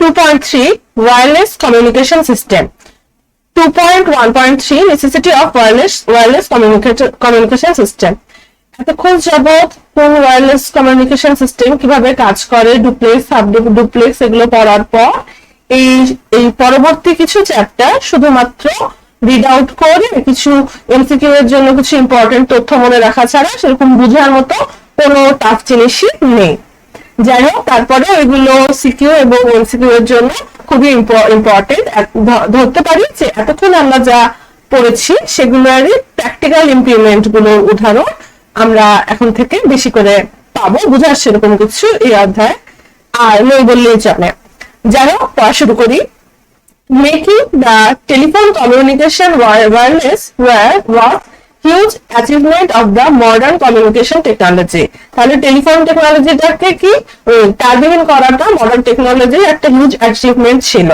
2.3 Wireless Communication System. 2.1.3 Necessity of Wireless Communication System. এতক্ষণ যাবত কোন ওয়্যারলেস কমিউনিকেশন সিস্টেম কিভাবে কাজ করে, ডুপ্লেক্স, সাব ডুপ্লেক্স এগুলো পড়ার পর এই পরবর্তী কিছু চ্যাপ্টার শুধুমাত্র রিড আউট করে কিছু এমসিকিউ এর জন্য কিছু ইম্পর্টেন্ট তথ্য মনে রাখা ছাড়া সেরকম বোঝার মতো কোনো টাফ জিনিসই নেই। যাই হোক, তারপরে এগুলো সিকিউ এবং এমসিকিউ এর জন্য খুবই ইম্পর্টেন্ট। ধরতে পারি যে এতক্ষণ আমরা যা পড়েছি সেগুলোরই প্র্যাকটিক্যাল ইমপ্লিমেন্ট গুলোর উদাহরণ আমরা এখন থেকে বেশি করে পাবো, বুঝার সেরকম কিছু এই অধ্যায় আর নেই বললেই চলে। যাই হোক, পড়া শুরু করি। Making the telephone communication wireless was huge achievement of the modern communication technology. তাহলে টেলিফোন টেকনোলজিটাকে কি টার্গেট করাটা মডার্ন টেকনোলজির একটা হিউজ অ্যাচিভমেন্ট ছিল।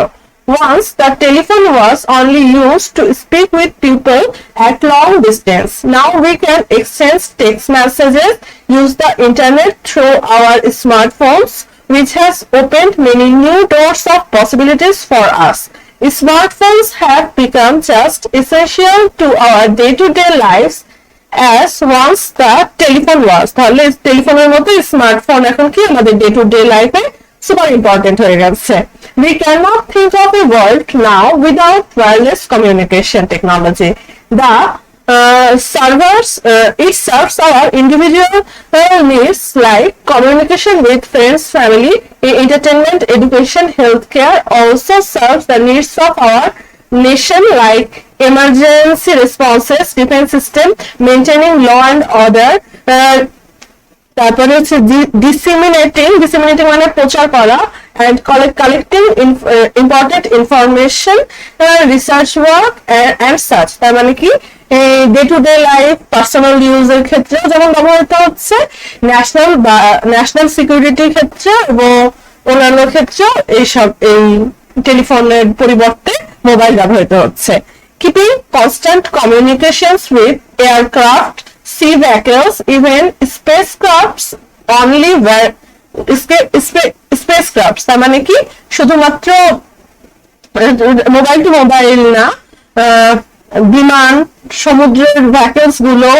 Once the telephone was only used to speak with people at long distance. Now we can exchange text messages, use the internet through our smartphones, which has opened many new doors of possibilities for us. Smartphones have become just essential to our day-to-day lives as once the telephone was. তাহলে টেলিফোনের মতো smartphone এখন কি আমাদের day to day লাইফে super important হয়ে গেছে। We cannot think of a world now without wireless communication technology. It serves our individual needs like communication with friends, family, entertainment, education, healthcare. Also serves the needs of our nation like emergency responses, defense system, maintaining law and order. তারপরে হচ্ছে disseminating মানে প্রচার করা, and collecting important information, research work and such. তার মানে কি day to day life personal ইউজের ক্ষেত্রে যেমন ব্যবহৃত হচ্ছে, ন্যাশনাল সিকিউরিটির ক্ষেত্রে এবং অন্যান্য ক্ষেত্রে এইসব এই টেলিফোনের পরিবর্তে মোবাইল ব্যবহৃত হচ্ছে। Keeping constant communications with aircraft, sea vehicles, even spacecrafts only where spacecrafts তার মানে কি শুধুমাত্র মোবাইল টু মোবাইল না, বিমান, সমুদ্রের ভ্যাকেলস গুলো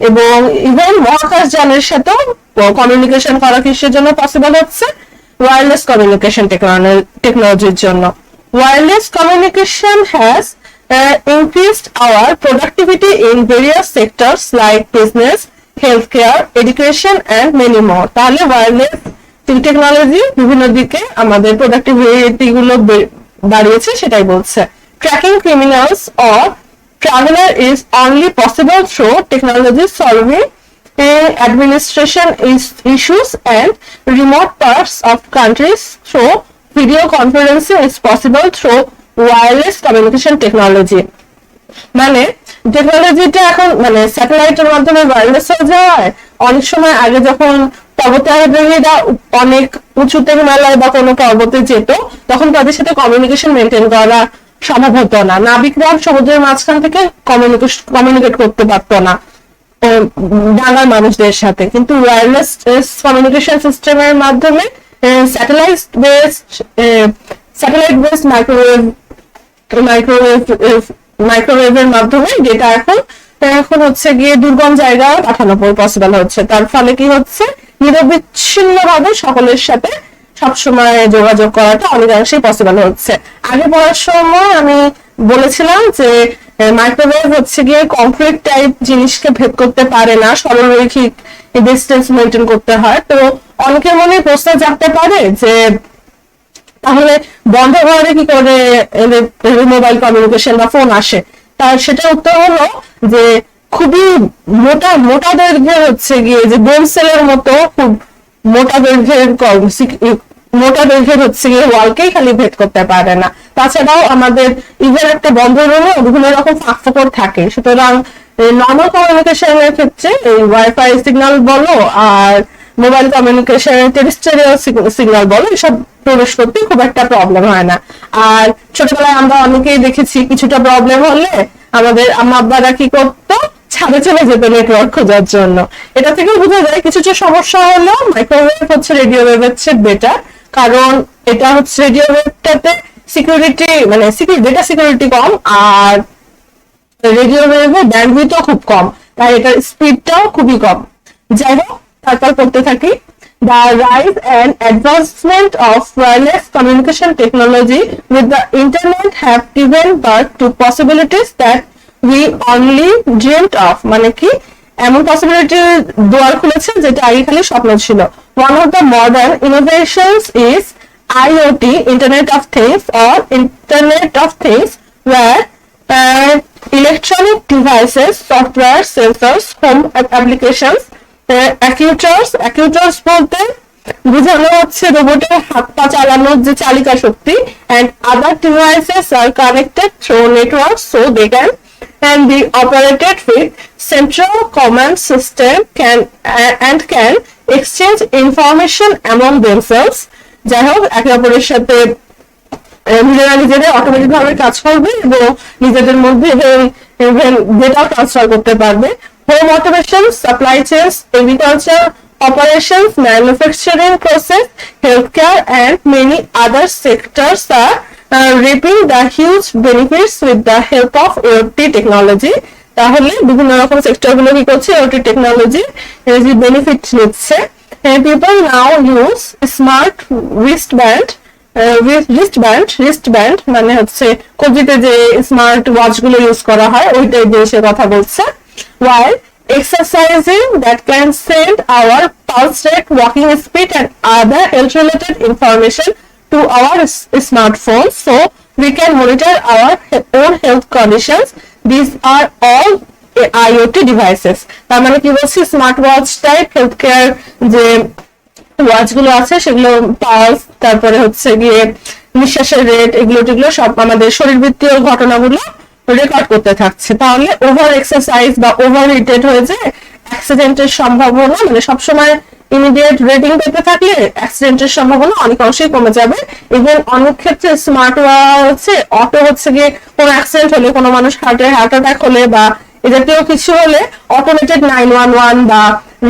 এবং ইভেন মহাকাশ যানের সাথেও কমিউনিকেশন করা কিসের জন্য পসিবল হচ্ছে? ওয়্যারলেস কমিউনিকেশন টেকনোলজির জন্য। Wireless communication has increased our productivity in various sectors like business, healthcare, education and many more. তাহলে ওয়্যারলেস টেকনোলজি বিভিন্ন দিকে আমাদের প্রোডাক্টিভিটি গুলো বাড়িয়েছে সেটাই বলছে। Tracking criminals or traveler is only possible through technology, solving administration issues and remote parts of countries through video conferencing is possible through wireless communication technology. মানে টেকনোলজিটা এখন মানে স্যাটেলাইটের মাধ্যমে ওয়্যারলেস হয়ে যায়। অনেক সময় আগে যখন পর্বতারোহীরা অনেক উঁচুতে মেলায় বা কোনো পর্বতে যেত তখন তাদের সাথে কমিউনিকেশন মেনটেন করা সম্ভব হতো না। নাবিকরা সমুদ্রের মাঝখান থেকে কমিউনিকেট করতে পারতো না ডাঙার মানুষদের সাথে, কিন্তু ওয়্যারলেস কমিউনিকেশন সিস্টেমের মাধ্যমে স্যাটেলাইট বেসড মাইক্রোওয়েভের মাধ্যমে ডেটা এখন হচ্ছে গিয়ে দুর্গম জায়গায় পাঠানো পসিবল হচ্ছে। তার ফলে কি হচ্ছে, নিরবিচ্ছিন্ন ভাবে সকলের সাথে সবসময় যোগাযোগ করাটা অনেকাংশেই পসিবল হচ্ছে। আগে পড়ার সময় আমি বলেছিলাম যে মাইক্রোওয়েভ হচ্ছে গিয়ে কংক্রিট টাইপ জিনিসকে ভেদ করতে পারে না, সরলরৈখিক ডিস্টেন্স মেনটেন করতে হয়। তো অনেকের মনে প্রশ্ন জাগতে পারে যে তাহলে বন্ধ ঘরে কি করে মোবাইল কমিউনিকেশন বা ফোন আসে? তার সেটা উত্তর হলো যে খুবই মোটা দৈর্ঘ্যের হচ্ছে গিয়ে যে বোম সেলের মতো খুব মোটা দৈর্ঘ্যের হচ্ছে গিয়ে ওয়ালকেই খালি ভেদ করতে পারে না। তাছাড়াও আমাদের ইভেন একটা বন্ধ রুমে বিভিন্ন রকম ফাঁক ফোকর থাকে। সুতরাং নর্মাল কমিউনিকেশনের ক্ষেত্রে এই ওয়াইফাই সিগন্যাল বলো আর মোবাইল কমিউনিকেশনের টেরেস্ট্রিয়াল সিগন্যাল বলো এসব প্রবেশ করতে খুব একটা প্রবলেম হয় না। আর ছোটবেলায় আমরা অনেকেই দেখেছি কিছুটা প্রবলেম হলে আমাদের আম্মা আব্বারা কি করতো, ছাদে চলে যেত নেটওয়ার্ক খোঁজার জন্য। এটা থেকে বোঝা যায় কিছু সমস্যা হলো মাইক্রোওয়েভ হচ্ছে রেডিও ওয়েভের চেয়ে বেটার, কারণ এটা হচ্ছে রেডিও ওয়েভটাতে সিকিউরিটি মানে ডেটা সিকিউরিটি কম, আর রেডিও ওয়েভে ব্যান্ডউইথও খুব কম, তাই এটার স্পিডটাও খুবই কম। যাই হোক, তারপর পড়তে থাকি। The rise and advancement of wireless communication technology with the internet have given birth to possibilities that we only dreamed of, মানে কি এমন পসিবিলিটি দুয়ার খুলেছে যেটা আগে খালি স্বপ্ন ছিল। One of the modern innovations is IoT, Internet of Things, or Internet of Things, where electronic devices, software, sensors, home applications, অ্যাকিউটার্স বলতে বোঝানো হচ্ছে রোবটের হাত পা চালানোর যে চালিকা শক্তি, and other devices are connected through networks so they can be operated with central command system can exchange information among themselves। যাই হোক, একে অপরের সাথে নিজেরা অটোমেটিক ভাবে কাজ করবে এবং নিজেদের মধ্যে ডেটা ট্রান্সফার করতে পারবে। Home automation, supply chains, agriculture operations, manufacturing process, healthcare, and many other sectors are reaping the huge benefits with the help of IoT technology। তাহলে বিভিন্ন রকম সেক্টর গুলো কি করছে, IoT টেকনোলজি বেনিফিট নিচ্ছে। People now use smart wristband মানে হচ্ছে কবজিতে যে স্মার্ট ওয়াচ গুলো ইউজ করা হয় ওইটাই দিয়ে সে কথা বলছে। While exercising that can send our pulse rate, walking speed, and other health-related information to our smartphones, so we can monitor our own health conditions. These are all IoT devices. তার মানে কি বলছি, smart watch type health care যে watch গুলো আছে সেগুলো pulse, তারপরে হচ্ছে গিয়ে নিঃশ্বাসের রেট, এগুলো সব আমাদের শরীরবৃত্তীয় ঘটনাগুলো রেকর্ড করতে থাকছে। তাহলে ওভার এক্সারসাইজ বা ওভার হিটেড হয়ে যায় অ্যাক্সিডেন্টের সম্ভাবনা, মানে সবসময় ইমিডিয়েট রেটিং পেতে থাকলে অ্যাক্সিডেন্টের সম্ভাবনা অনেক অংশেই কমে যাবে। ইভেন অনেক ক্ষেত্রে স্মার্ট ওয়াচে অটো হচ্ছে গিয়ে কোনো অ্যাক্সিডেন্ট হলে, কোনো মানুষ হার্ট অ্যাটাক হলে বা এ জাতীয় কিছু হলে অটোমেটেড 911 বা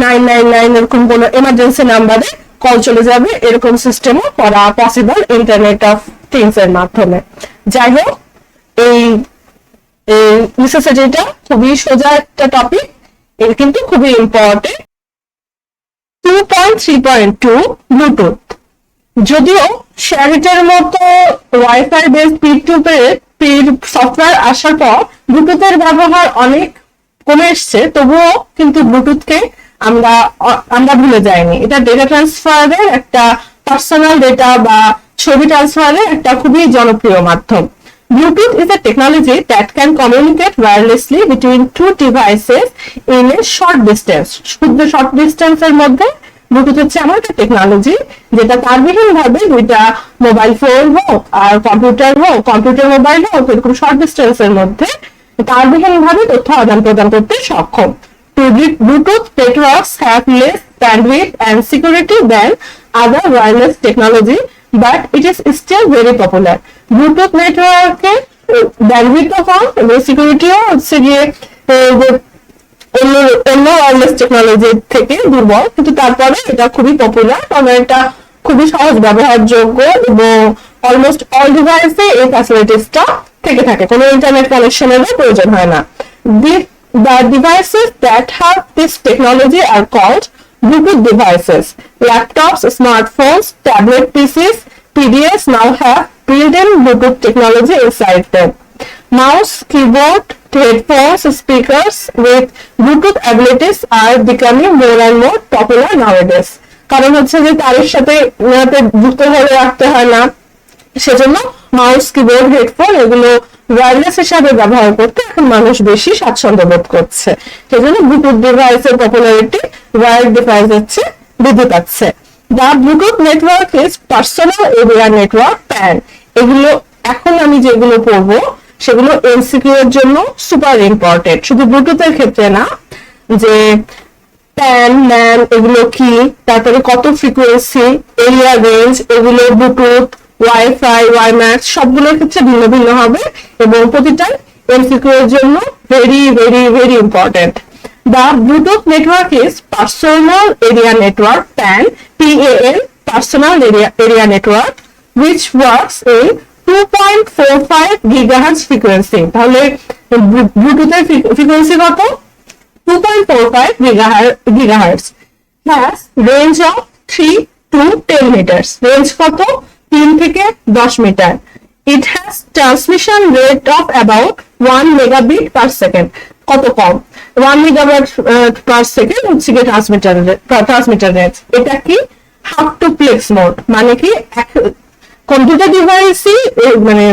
999 এরকম কোনো এমার্জেন্সি নাম্বারে কল চলে যাবে, এরকম সিস্টেমও করা পসিবল ইন্টারনেট অফ থিংস এর মাধ্যমে। যাই হোক, এই নেসেসিটিটা খুবই সোজা একটা টপিক, এর কিন্তু খুবই ইম্পর্টেন্ট। 2.3.2 ব্লুটুথ। যদিও শেয়ারিটের মতো ওয়াইফাই বেস পির টু পির সফটওয়্যার আসার পর ব্লুটুথের ব্যবহার অনেক কমে এসছে, তবুও কিন্তু ব্লুটুথকে আমরা ভুলে যাইনি। এটা ডেটা ট্রান্সফারের একটা পার্সোনাল ডেটা বা ছবি ট্রান্সফারের একটা খুবই জনপ্রিয় মাধ্যম। Bluetooth is a technology that can communicate wirelessly between two devices in a short distance. শুধু শর্ট ডিস্টেন্সের মধ্যে ব্লুটুথ হচ্ছে এমন একটা টেকনোলজি যেটা তারবিহীন ভাবে দুইটা মোবাইল ফোন হোক আর কম্পিউটার মোবাইল হোক, এরকম শর্ট ডিস্টেন্সের মধ্যে তারবিহীন ভাবে তথ্য আদান প্রদান করতে সক্ষম। Bluetooth networks have less bandwidth and security than other wireless technology, but it is still very popular. Bluetooth নেটওয়ার্কে ব্যান্ডউইথও কম এবং সিকিউরিটিও হচ্ছে গিয়ে অন্য ওয়্যারলেস টেকনোলজির থেকে দুর্বল, কিন্তু তারপরে এটা খুবই পপুলার কারণ এটা খুবই সহজ ব্যবহারযোগ্য এবং অলমোস্ট অল ডিভাইসে এই ফ্যাসিলিটিসটা থেকে থাকে, কোনো ইন্টারনেট কানেকশনেরও প্রয়োজন হয় না। The devices that have this technology are called Bluetooth devices. Laptops, smartphones, tablet PCs, PDAs now have built-in Bluetooth technology inside them. Mouse, keyboard, headphones, speakers with Bluetooth abilities are becoming more and more popular nowadays. কারণ হচ্ছে যে তারের সাথে যুক্ত করে রাখতে হয় না, সেজন্য মাউস, কিবোর্ড, হেডফোন এগুলো ওয়্যারলেস হিসাবে ব্যবহার করতে এখন মানুষ বেশি স্বাচ্ছন্দ্য বোধ করছে। সেজন্য ব্লুটুথ ডিভাইসের পপুলারিটি ওয়্যার্ড ডিভাইসের চেয়ে বৃদ্ধি পাচ্ছে। The Bluetooth network is personal area network PAN. এগুলো এখন আমি যেগুলো পড়বো সেগুলো এমসিকিউ এর জন্য সুপার ইম্পর্টেন্ট, শুধু ব্লুটুথের ক্ষেত্রে না, যে প্যান ম্যান এগুলো কি, তারপরে কত ফ্রিকোয়েন্সি, এরিয়া রেঞ্জ, এগুলো ব্লুটুথ, ওয়াইফাই, ওয়াইম্যাক্স সবগুলোর ক্ষেত্রে ভিন্ন ভিন্ন হবে এবং প্রতিটা এমসিকিউ এর জন্য very very very important. The Bluetooth network is Personal Area Network PAN, PAN, Personal Area Network. which works in 2.45 gigahertz frequency. তাহলে ব্লুটুথের ফ্রিকোয়েন্সি কত? 2.45 gigahertz. Has range of 3 to 10 meters. Range কত? 3 থেকে 10 metre. It has transmission rate of about 1 megabit per second. কত কম? 1 megabyte per second হচ্ছে কি transmitter range. এটা কি have to প্লেক্স mode, মানে কি দুটা ডিভাইসই মানে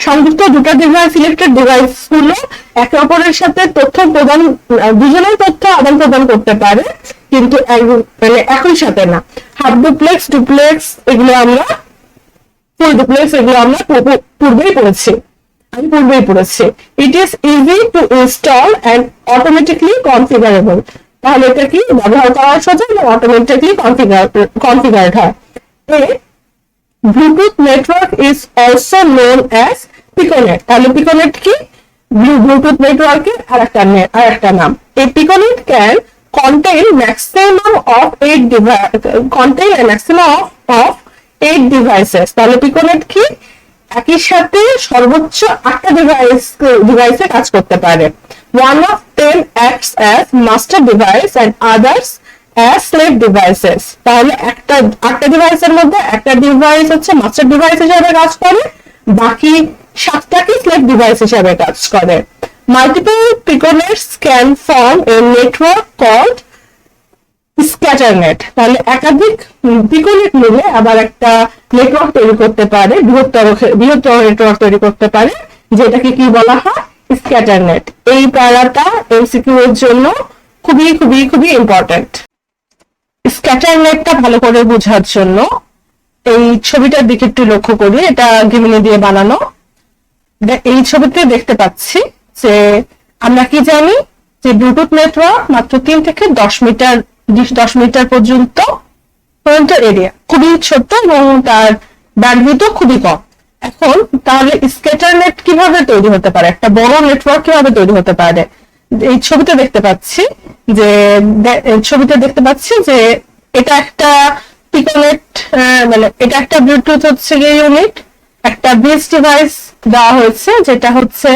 সংযুক্ত দুটা ডিভাইস ইলেকট্রিক ডিভাইস গুলো একে অপরের সাথে তথ্য প্রদান, দুজনেই তথ্য আদান প্রদান করতে পারে, কিন্তু মানে একই সাথে না। হাফ ডুপ্লেক্স, ডুপ্লেক্স এগুলো আমরা ফুল ডুপ্লেক্স এগুলো আমরা পূর্বেই পড়েছি। It is easy to install and automatically configurable. তাহলে এটা কি ব্যবহার করার সোজা এবং অটোমেটিকলি কনফিগার্ড হয়। Bluetooth network is also known as piconet. তাহলে পিকোনেট কি? ব্লুটুথ নেটওয়ার্কের আরেকটা নাম। এই piconet can contain maximum of 8 devices. তাহলে পিকোনেট কি? একই সাথে সর্বোচ্চ 8টা ডিভাইসে কাজ করতে পারে। One of them acts as master device and others as slave devices. তাহলে 8টা ডিভাইসের মধ্যে একটা ডিভাইস হচ্ছে মাস্টার ডিভাইস হিসেবে কাজ করে, বাকি 7টা কি স্লেভ ডিভাইস হিসেবে কাজ করে। Multiple piconets can form a network called স্ক্যাটারনেট। তাহলে একাধিক পিকোনেট মিলে আবার একটা নেটওয়ার্ক তৈরি করতে পারে, বৃহত্তর নেটওয়ার্ক তৈরি করতে পারে, যেটাকে কি বলা হয়? স্ক্যাটারনেট। এই প্যারাটা এমসিকিউ এর জন্য খুবই খুবই খুবই ইম্পর্টেন্ট। স্ক্যাটারনেটটা ভালো করে বোঝার জন্য এই ছবিটার দিকে একটু লক্ষ্য করি। এটা গিমিনি দিয়ে বানানো। এই ছবিতে দেখতে পাচ্ছি যে আমরা কি জানি যে ব্লুটুথ নেটওয়ার্ক মাত্র 3 থেকে 10 মিটার পর্যন্ত এরিয়া, খুবই ছোট এবং তার ব্যান্ডউইথও খুবই কম। এখন তাহলে স্ক্যাটারনেট কিভাবে তৈরি হতে পারে, একটা বড় নেটওয়ার্ক কিভাবে তৈরি হতে পারে? এই ছবিতে দেখতে পাচ্ছি যে এটা একটা পিকোনেট, মানে এটা একটা ব্লুটুথ হচ্ছে গিয়ে ইউনিট, একটা বেস ডিভাইস দেওয়া হয়েছে, যেটা হচ্ছে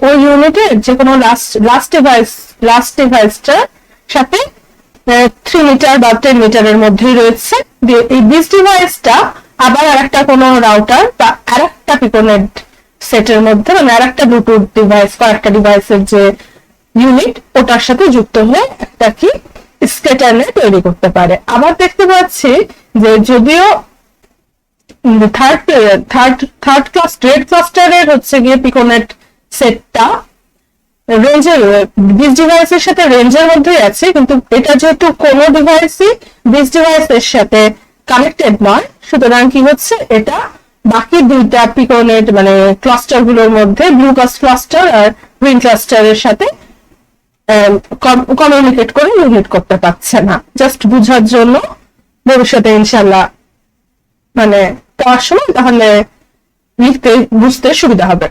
ওই ইউনিটের যে কোনো লাস্ট ডিভাইসটার সাথে 3 মিটার বা 10 মিটারের মধ্যেই রয়েছে। এই বেস ডিভাইসটা আবার আরেকটা কোনো রাউটার বা আরেকটা পিকোনেট সেটের মধ্যে, মানে আরেকটা ব্লুটুথ ডিভাইস, কয়েকটা ডিভাইসের যে ইউনিট, ওটার সাথে যুক্ত হয়ে একটা কি স্ক্যাটারনেট তৈরি করতে পারে। আবার দেখতে পাচ্ছি যে যদিও থার্ড ক্লাস্টারের হচ্ছে গিয়ে পিকোনেট সেটটা রেঞ্জের বেস ডিভাইসের সাথে রেঞ্জের মধ্যেই আছে, কিন্তু এটা যেহেতু কোনো ডিভাইসই বেস ডিভাইসের সাথে কানেক্টেড নয়, সুতরাং কি হচ্ছে, এটা বাকি দুইটা পিকোনেট মানে ক্লাস্টার গুলোর মধ্যে ব্লু ক্লাস্টার আর গ্রিন ক্লাস্টারের সাথে কমিউনিকেট করে ইউনিট করতে পারছে না। জাস্ট বুঝার জন্য, ভবিষ্যতে ইনশাল্লাহ মানে পড়ার সময় তাহলে বুঝতে সুবিধা হবে।